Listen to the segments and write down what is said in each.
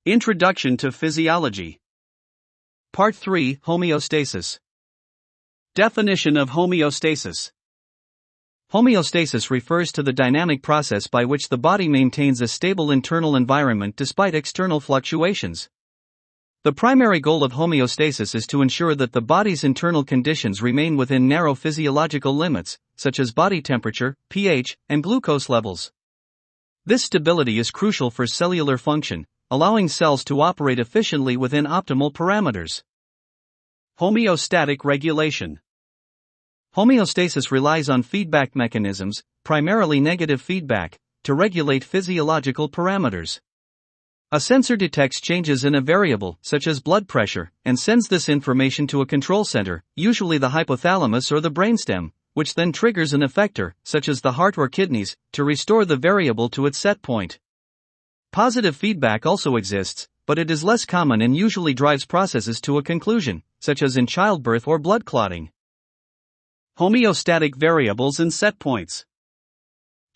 Introduction to Physiology. Part 3, Homeostasis. Definition of homeostasis. Homeostasis refers to the dynamic process by which the body maintains a stable internal environment despite external fluctuations. The primary goal of homeostasis is to ensure that the body's internal conditions remain within narrow physiological limits, such as body temperature, pH, and glucose levels. This stability is crucial for cellular function, allowing cells to operate efficiently within optimal parameters. Homeostatic regulation. Homeostasis relies on feedback mechanisms, primarily negative feedback, to regulate physiological parameters. A sensor detects changes in a variable, such as blood pressure, and sends this information to a control center, usually the hypothalamus or the brainstem, which then triggers an effector, such as the heart or kidneys, to restore the variable to its set point. Positive feedback also exists, but it is less common and usually drives processes to a conclusion, such as in childbirth or blood clotting. Homeostatic variables and set points.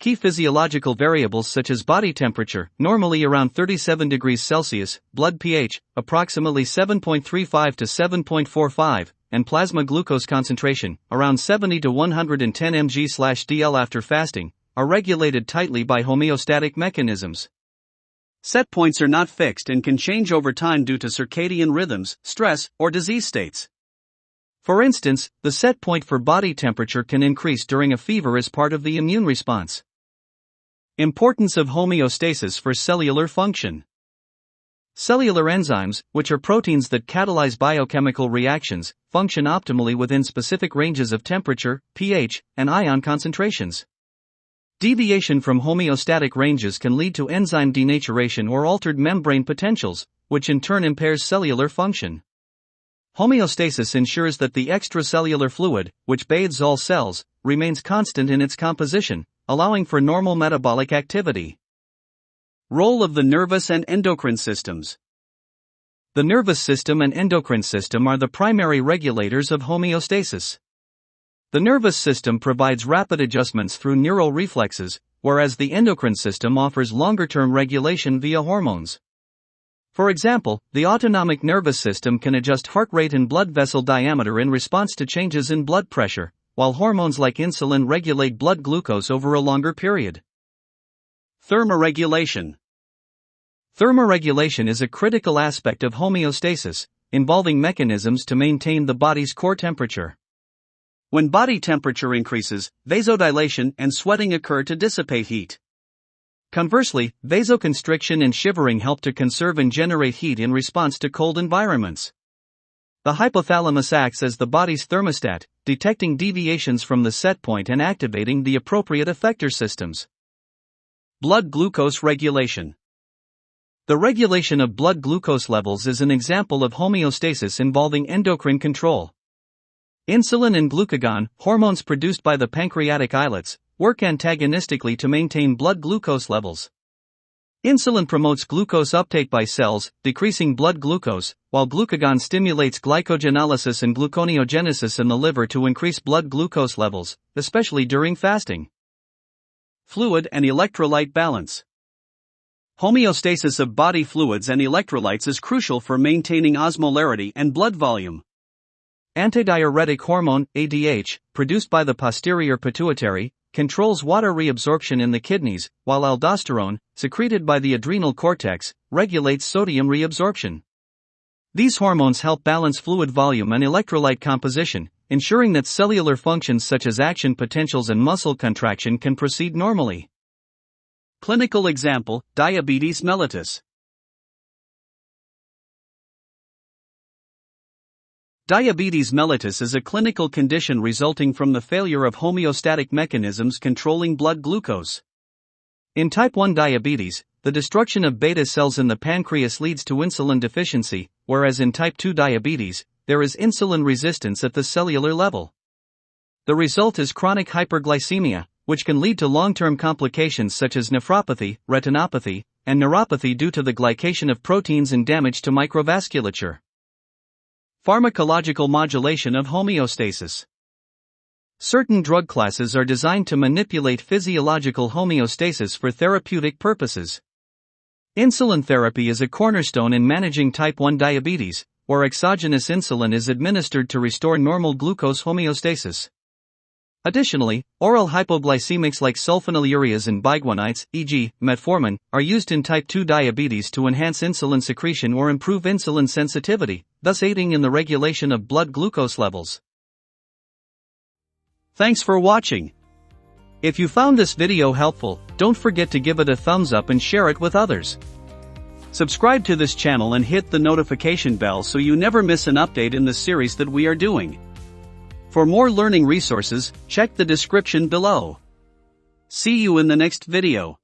Key physiological variables such as body temperature, normally around 37 degrees Celsius, blood pH, approximately 7.35 to 7.45, and plasma glucose concentration, around 70 to 110 mg/dl after fasting, are regulated tightly by homeostatic mechanisms. Set points are not fixed and can change over time due to circadian rhythms, stress, or disease states. For instance, the set point for body temperature can increase during a fever as part of the immune response. Importance of homeostasis for cellular function. Cellular enzymes, which are proteins that catalyze biochemical reactions, function optimally within specific ranges of temperature, pH, and ion concentrations. Deviation from homeostatic ranges can lead to enzyme denaturation or altered membrane potentials, which in turn impairs cellular function. Homeostasis ensures that the extracellular fluid, which bathes all cells, remains constant in its composition, allowing for normal metabolic activity. Role of the nervous and endocrine systems. The nervous system and endocrine system are the primary regulators of homeostasis. The nervous system provides rapid adjustments through neural reflexes, whereas the endocrine system offers longer-term regulation via hormones. For example, the autonomic nervous system can adjust heart rate and blood vessel diameter in response to changes in blood pressure, while hormones like insulin regulate blood glucose over a longer period. Thermoregulation. Thermoregulation is a critical aspect of homeostasis, involving mechanisms to maintain the body's core temperature. When body temperature increases, vasodilation and sweating occur to dissipate heat. Conversely, vasoconstriction and shivering help to conserve and generate heat in response to cold environments. The hypothalamus acts as the body's thermostat, detecting deviations from the set point and activating the appropriate effector systems. Blood glucose regulation. The regulation of blood glucose levels is an example of homeostasis involving endocrine control. Insulin and glucagon, hormones produced by the pancreatic islets, work antagonistically to maintain blood glucose levels. Insulin promotes glucose uptake by cells, decreasing blood glucose, while glucagon stimulates glycogenolysis and gluconeogenesis in the liver to increase blood glucose levels, especially during fasting. Fluid and electrolyte balance. Homeostasis of body fluids and electrolytes is crucial for maintaining osmolarity and blood volume. Antidiuretic hormone, ADH, produced by the posterior pituitary, controls water reabsorption in the kidneys, while aldosterone, secreted by the adrenal cortex, regulates sodium reabsorption. These hormones help balance fluid volume and electrolyte composition, ensuring that cellular functions such as action potentials and muscle contraction can proceed normally. Clinical example, diabetes mellitus. Diabetes mellitus is a clinical condition resulting from the failure of homeostatic mechanisms controlling blood glucose. In type 1 diabetes, the destruction of beta cells in the pancreas leads to insulin deficiency, whereas in type 2 diabetes, there is insulin resistance at the cellular level. The result is chronic hyperglycemia, which can lead to long-term complications such as nephropathy, retinopathy, and neuropathy due to the glycation of proteins and damage to microvasculature. Pharmacological modulation of homeostasis. Certain drug classes are designed to manipulate physiological homeostasis for therapeutic purposes. Insulin therapy is a cornerstone in managing type 1 diabetes, where exogenous insulin is administered to restore normal glucose homeostasis. Additionally, oral hypoglycemics like sulfonylureas and biguanides, e.g., metformin, are used in type 2 diabetes to enhance insulin secretion or improve insulin sensitivity, thus aiding in the regulation of blood glucose levels. Thanks for watching. If you found this video helpful, don't forget to give it a thumbs up and share it with others. Subscribe to this channel and hit the notification bell so you never miss an update in the series that we are doing. For more learning resources, check the description below. See you in the next video.